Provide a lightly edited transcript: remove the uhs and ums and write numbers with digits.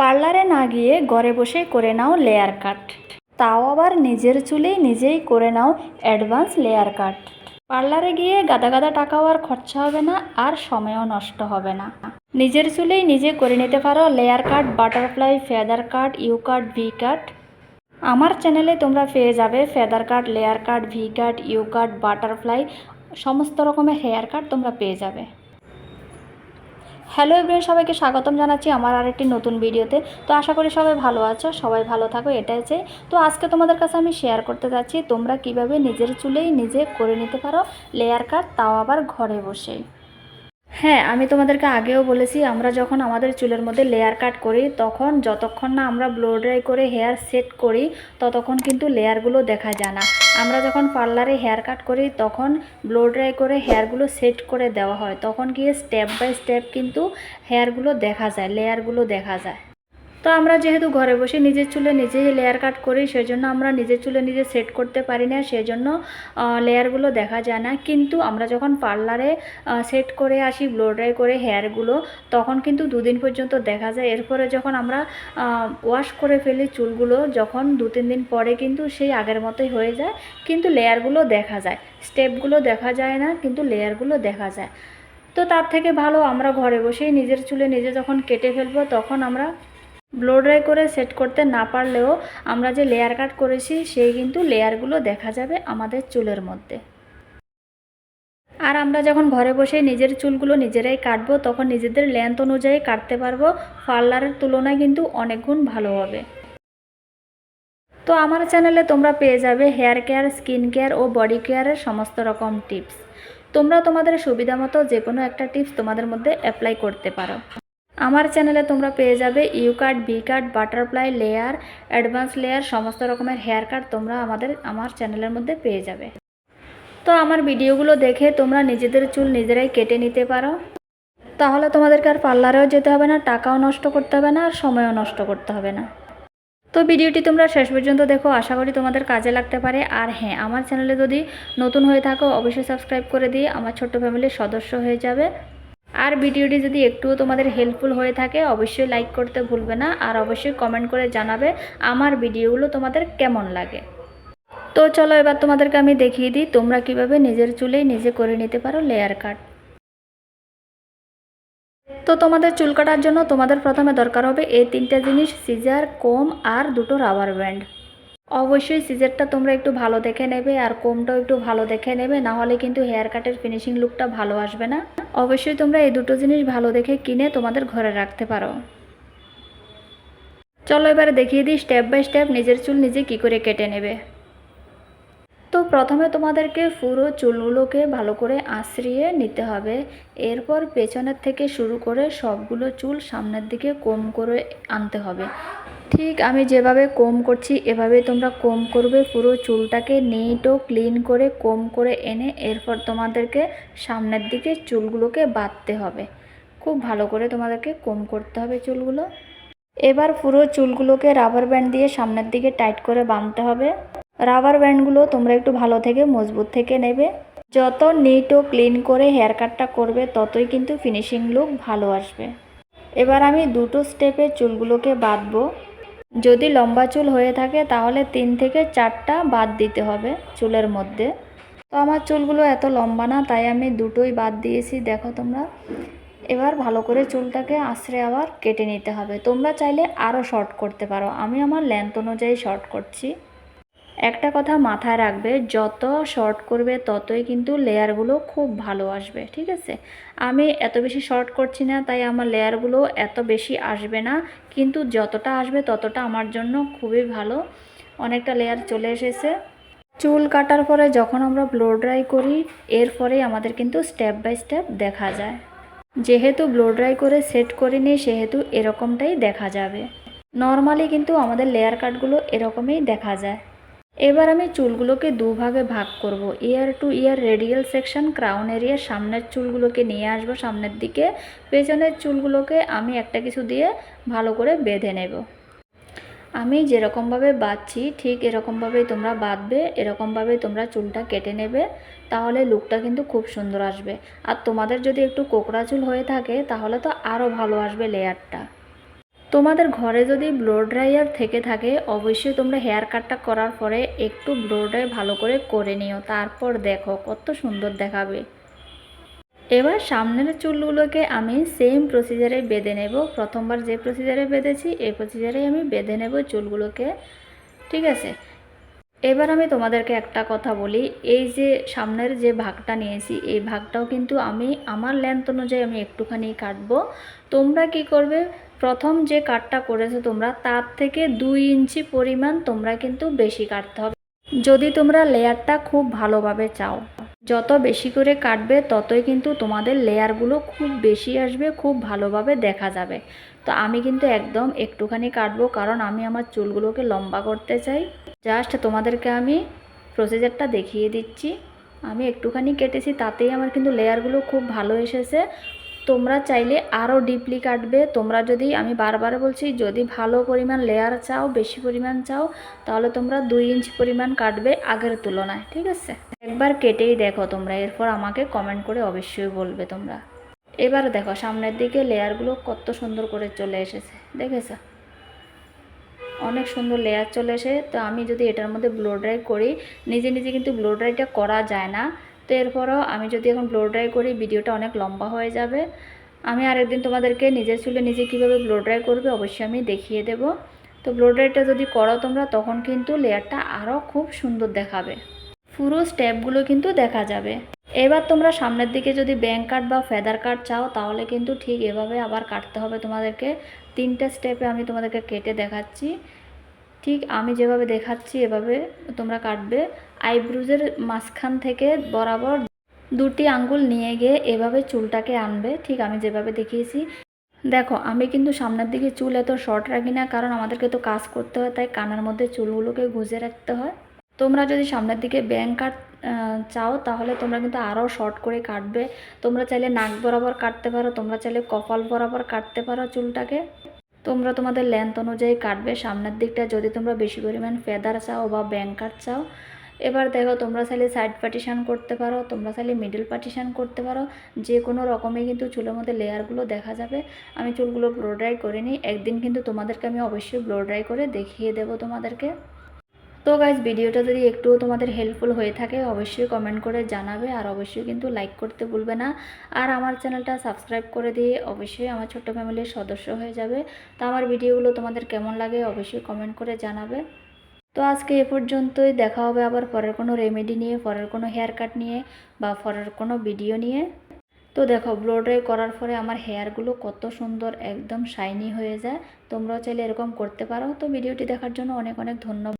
পার্লারে না গিয়ে ঘরে বসে করে নাও লেয়ার কাট, তাও আবার নিজের চুলেই নিজেই করে নাও অ্যাডভান্স লেয়ার কাট। পার্লারে গিয়ে গাদা গাদা টাকাও আর খরচা হবে না, আর সময়ও নষ্ট হবে না। নিজের চুলেই নিজে করে নিতে পারো layer cut, butterfly, feather cut, U cut, V cut. আমার চ্যানেলে তোমরা পেয়ে যাবে feather cut, layer cut, V cut, U cut, butterfly, সমস্ত রকমের হেয়ার কাট তোমরা পেয়ে যাবে। হ্যালো এভরিওয়ান, সবাইকে স্বাগতম জানাচ্ছি আমার আরেকটি নতুন ভিডিওতে। তো আশা করি সবাই ভালো আছো, সবাই ভালো থাকো, এটাই চাই। তো আজকে তোমাদের কাছে আমি শেয়ার করতে যাচ্ছি তোমরা কিভাবে নিজের চুলেই নিজে করে নিতে পারো লেয়ার কাট, তাও আবার ঘরে বসেই। হ্যাঁ, আমি তোমাদেরকে আগেও বলেছি, আমরা যখন আমাদের চুলের মধ্যে লেয়ার কাট করি তখন যতক্ষণ না আমরা ব্লো ড্রাই করে হেয়ার সেট করি ততক্ষণ কিন্তু লেয়ারগুলো দেখা যায় না। আমরা যখন পার্লারে হেয়ার কাট করি তখন ব্লো ড্রাই করে হেয়ারগুলো সেট করে দেওয়া হয়, তখন গিয়ে স্টেপ বাই স্টেপ কিন্তু হেয়ারগুলো দেখা যায়, লেয়ারগুলো দেখা যায়। তো আমরা যেহেতু ঘরে বসে নিজের চুলে নিজেই লেয়ার কাট করি, সেজন্য আমরা নিজের চুলে নিজে সেট করতে পারি না, সেজন্য লেয়ারগুলো দেখা যায় না। কিন্তু আমরা যখন পার্লারে সেট করে আসি ব্লো ড্রাই করে হেয়ারগুলো, তখন কিন্তু দুদিন পর্যন্ত দেখা যায়। এরপরে যখন আমরা ওয়াশ করে ফেলি চুলগুলো, যখন 2-3 দিন পরে কিন্তু সেই আগের মতোই হয়ে যায়, কিন্তু লেয়ারগুলো দেখা যায়। স্টেপগুলো দেখা যায় না, কিন্তু লেয়ারগুলো দেখা যায়। তো তার থেকে ভালো আমরা ঘরে বসেই নিজের চুলে নিজে যখন কেটে ফেলবো, তখন আমরা ব্লো ড্রাই করে সেট করতে না পারলেও আমরা যে লেয়ার কাট করেছি সেই কিন্তু লেয়ারগুলো দেখা যাবে আমাদের চুলের মধ্যে। আর আমরা যখন ঘরে বসে নিজের চুলগুলো নিজেরাই কাটবো, তখন নিজেদের লেন্থ অনুযায়ী কাটতে পারবো, পার্লারের তুলনায় কিন্তু অনেক গুণ ভালো হবে। তো আমার চ্যানেলে তোমরা পেয়ে যাবে হেয়ার কেয়ার, স্কিন কেয়ার ও বডি কেয়ারের সমস্ত রকম টিপস। তোমরা তোমাদের সুবিধা মতো যে কোনো একটা টিপস তোমাদের মধ্যে অ্যাপ্লাই করতে পারো। আমার চ্যানেলে তোমরা পেয়ে যাবে U cut, V cut, butterfly, layer, advance layer, সমস্ত রকমের হেয়ার কাট তোমরা আমার চ্যানেলের মধ্যে পেয়ে যাবে। তো আমার ভিডিওগুলো দেখে তোমরা নিজেদের চুল নিজেরাই কেটে নিতে পারো, তাহলে তোমাদেরকে আর পার্লারেও যেতে হবে না, টাকাও নষ্ট করতে হবে না, আর সময়ও নষ্ট করতে হবে না। তো ভিডিওটি তোমরা শেষ পর্যন্ত দেখো, আশা করি তোমাদের কাজে লাগতে পারে। আর হ্যাঁ, আমার চ্যানেলে যদি নতুন হয়ে থাকো অবশ্যই সাবস্ক্রাইব করে দিয়ে আমার ছোট্ট ফ্যামিলির সদস্য হয়ে যাবে। আর ভিডিওটি যদি একটুও তোমাদের হেল্পফুল হয়ে থাকে অবশ্যই লাইক করতে ভুলবে না, আর অবশ্যই কমেন্ট করে জানাবে আমার ভিডিওগুলো তোমাদের কেমন লাগে। তো চলো এবার তোমাদেরকে আমি দেখিয়ে দিই তোমরা কিভাবে নিজের চুলেই নিজে করে নিতে পারো লেয়ার কাট। তো তোমাদের চুল কাটার জন্য তোমাদের প্রথমে দরকার হবে এই 3টা জিনিস: সিজার, কোম আর 2টো রাবার ব্যান্ড। অবশ্যই সিজারটা তোমরা একটু ভালো দেখে নেবে, আর কোমটাও একটু ভালো দেখে নেবে, না হলে কিন্তু হেয়ার কাটের ফিনিশিং লুকটা ভালো আসবে না। অবশ্যই তোমরা এই 2টো জিনিস ভালো দেখে কিনে তোমাদের ঘরে রাখতে পারো। চলো এবারে দেখিয়ে দিই স্টেপ বাই স্টেপ নিজের চুল নিজে কি করে কেটে নেবে। তো প্রথমে তোমাদেরকে পুরো চুলগুলোকে ভালো করে আঁচড়িয়ে নিতে হবে। এরপর পেছনের থেকে শুরু করে সবগুলো চুল সামনের দিকে কোম করে আনতে হবে। ঠিক আমি যেভাবে কোম করছি এভাবেই তোমরা কোম করবে, পুরো চুলটাকে নিট ও ক্লিন করে কোম করে এনে এরপর তোমাদেরকে সামনের দিকে চুলগুলোকে বাঁধতে হবে। খুব ভালো করে তোমাদেরকে কোম করতে হবে চুলগুলো। এবার পুরো চুলগুলোকে রাবার ব্যান্ড দিয়ে সামনের দিকে টাইট করে বাঁধতে হবে। রাবার ব্যান্ডগুলো তোমরা একটু ভালো থেকে মজবুত থেকে নেবে। যত নিট ও ক্লিন করে হেয়ার কাটটা করবে ততই কিন্তু ফিনিশিং লুক ভালো আসবে। এবার আমি 2টো স্টেপে চুলগুলোকে বাঁধবো। যদি লম্বা চুল হয়ে থাকে তাহলে 3 থেকে 4টা বাদ দিতে হবে চুলের মধ্যে। তো আমার চুলগুলো এত লম্বা না, তাই আমি 2টোই বাদ দিয়েছি, দেখো তোমরা। এবার ভালো করে চুলটাকে আঁচড়ে আবার কেটে নিতে হবে। তোমরা চাইলে আরও শর্ট করতে পারো, আমি আমার লেন্থ অনুযায়ী শর্ট করছি। একটা কথা মাথায় রাখবে, যত শর্ট করবে ততই কিন্তু লেয়ারগুলো খুব ভালো আসবে, ঠিক আছে? আমি এত বেশি শর্ট করছি না, তাই আমার লেয়ারগুলো এত বেশি আসবে না, কিন্তু যতটা আসবে ততটা আমার জন্য খুবই ভালো। অনেকটা লেয়ার চলে এসেছে। চুল কাটার পরে যখন আমরা ব্লো ড্রাই করি এরপরেই আমাদের কিন্তু স্টেপ বাই স্টেপ দেখা যায়। যেহেতু ব্লো ড্রাই করে সেট করিনি সেহেতু এরকমটাই দেখা যাবে। নর্মালি কিন্তু আমাদের লেয়ার কাটগুলো এরকমই দেখা যায়। এবার আমি চুলগুলোকে দুভাগে ভাগ করব। ইয়ার টু ইয়ার রেডিয়াল সেকশন, ক্রাউন এরিয়ার সামনের চুলগুলোকে নিয়ে আসবো সামনের দিকে, পেছনের চুলগুলোকে আমি একটা কিছু দিয়ে ভালো করে বেঁধে নেব। আমি যেরকমভাবে বাঁধছি ঠিক এরকমভাবেই তোমরা বাঁধবে, এরকমভাবেই তোমরা চুলটা কেটে নেবে, তাহলে লুকটা কিন্তু খুব সুন্দর আসবে। আর তোমাদের যদি একটু কোকড়া চুল হয়ে থাকে তাহলে তো আরও ভালো আসবে লেয়ারটা। তোমাদের ঘরে যদি ব্লো ড্রায়ার থেকে থাকে অবশ্যই তোমরা হেয়ার কাটটা করার পরে একটু ব্লো ড্রাই ভালো করে করে নিও, তারপর দেখো কত সুন্দর দেখাবে। এবার সামনের চুলগুলোকে আমি সেম প্রসিজারে বেঁধে নেব। প্রথমবার যে প্রসিজারে বেঁধেছি এই প্রসিজারেই আমি বেঁধে নেব চুলগুলোকে, ঠিক আছে। এবার আমি তোমাদেরকে একটা কথা বলি, এই যে সামনের যে ভাগটা নিয়েছি এই ভাগটাও কিন্তু আমি আমার লেন্থ অনুযায়ী আমি একটুখানি কাটবো। তোমরা কি করবে, প্রথম যে কাটটা করেছো তোমরা তার থেকে 2 ইঞ্চি পরিমাণ তোমরা কিন্তু বেশি কাটতে হবে, যদি তোমরা লেয়ারটা খুব ভালোভাবে চাও। যত বেশি করে কাটবে ততই কিন্তু তোমাদের লেয়ারগুলো খুব বেশি আসবে, খুব ভালোভাবে দেখা যাবে। তো আমি কিন্তু একদম একটুখানি কাটবো, কারণ আমি আমার চুলগুলোকে লম্বা করতে চাই। জাস্ট তোমাদেরকে আমি প্রসিজারটা দেখিয়ে দিচ্ছি। আমি একটুখানি কেটেছি, তাতেই আমার কিন্তু লেয়ারগুলো খুব ভালো এসেছে। তোমরা চাইলে আরও ডিপলি কাটবে। তোমরা যদি, আমি বারবার বলছি, যদি ভালো পরিমাণ লেয়ার চাও, বেশি পরিমাণ চাও, তাহলে তোমরা 2 ইঞ্চি পরিমাণ কাটবে আগের তুলনায়, ঠিক আছে। একবার কেটেই দেখো তোমরা, এরপর আমাকে কমেন্ট করে অবশ্যই বলবে তোমরা। এবার দেখো সামনের দিকে লেয়ারগুলো কত সুন্দর করে চলে এসেছে, দেখেছো? অনেক সুন্দর লেয়ার চলে এসে। তো আমি যদি এটার মধ্যে ব্লো ড্রাই করি, নিজে নিজে কিন্তু ব্লো ড্রাইটা করা যায় না। তো এরপরও আমি যদি এখন ব্লো ড্রাই করি ভিডিওটা অনেক লম্বা হয়ে যাবে। আমি আরেকদিন তোমাদেরকে নিজের চুলে নিজে কীভাবে ব্লো ড্রাই করবে অবশ্যই আমি দেখিয়ে দেব। তো ব্লো ড্রাইটা যদি করো তোমরা তখন কিন্তু লেয়ারটা আরও খুব সুন্দর দেখাবে, পুরো স্টেপগুলো কিন্তু দেখা যাবে। এবার তোমরা সামনের দিকে যদি ব্যাং কাট বা ফেদার কাট চাও তাহলে কিন্তু ঠিক এভাবে আবার কাটতে হবে তোমাদেরকে। 3টে স্টেপে আমি তোমাদেরকে কেটে দেখাচ্ছি, ঠিক আমি যেভাবে দেখাচ্ছি এভাবে তোমরা কাটবে। আইব্রোজের মাঝখান থেকে বরাবর 2টি আঙ্গুল নিয়ে গিয়ে এভাবে চুলটাকে আনবে, ঠিক আমি যেভাবে দেখিয়েছি। দেখো আমি কিন্তু সামনের দিকে চুল এত শর্ট রাখি না, কারণ আমাদেরকে তো কাজ করতে হয়, তাই কানের মধ্যে চুলগুলোকে গুঁজে রাখতে হয়। তোমরা যদি সামনের দিকে ব্যাং কাট চাও তাহলে তোমরা কিন্তু আরও শর্ট করে কাটবে। তোমরা চাইলে নাক বরাবর কাটতে পারো, তোমরা চাইলে কপাল বরাবর কাটতে পারো চুলটাকে। তোমরা তোমাদের লেন্থ অনুযায়ী কাটবে সামনের দিকটা, যদি তোমরা বেশি পরিমাণ ফেদার চাও বা ব্যাং কাট চাও। এবার দেখো তোমরা চাইলে সাইড পার্টিশান করতে পারো, তোমরা চাইলে মিডল পার্টিশান করতে পারো, যে কোনো রকমই কিন্তু চুলের মধ্যে লেয়ারগুলো দেখা যাবে। আমি চুলগুলো ব্লো ড্রাই করে নিই, একদিন কিন্তু তোমাদেরকে আমি অবশ্যই ব্লো ড্রাই করে দেখিয়ে দেবো তোমাদেরকে। তো গাইজ ভিডিওটা যদি একটুও তোমাদের হেল্পফুল হয়ে থাকে অবশ্যই কমেন্ট করে জানাবে, আর অবশ্যই কিন্তু লাইক করতে ভুলবে না। আর আমার চ্যানেলটা সাবস্ক্রাইব করে দিয়ে অবশ্যই আমার ছোট্ট ফ্যামিলির সদস্য হয়ে যাবে। তো আমার ভিডিওগুলো তোমাদের কেমন লাগে অবশ্যই কমেন্ট করে জানাবে। তো আজকে এ পর্যন্তই, দেখা হবে আবার পরের কোনো রেমেডি নিয়ে, পরের কোনো হেয়ার কাট নিয়ে বা পরের কোনো ভিডিও নিয়ে। তো দেখো ব্লো ড্রাই করার পরে আমার হেয়ারগুলো কত সুন্দর একদম শাইনি হয়ে যায়। তোমরাও চাইলে এরকম করতে পারো। তো ভিডিওটি দেখার জন্য অনেক অনেক ধন্যবাদ।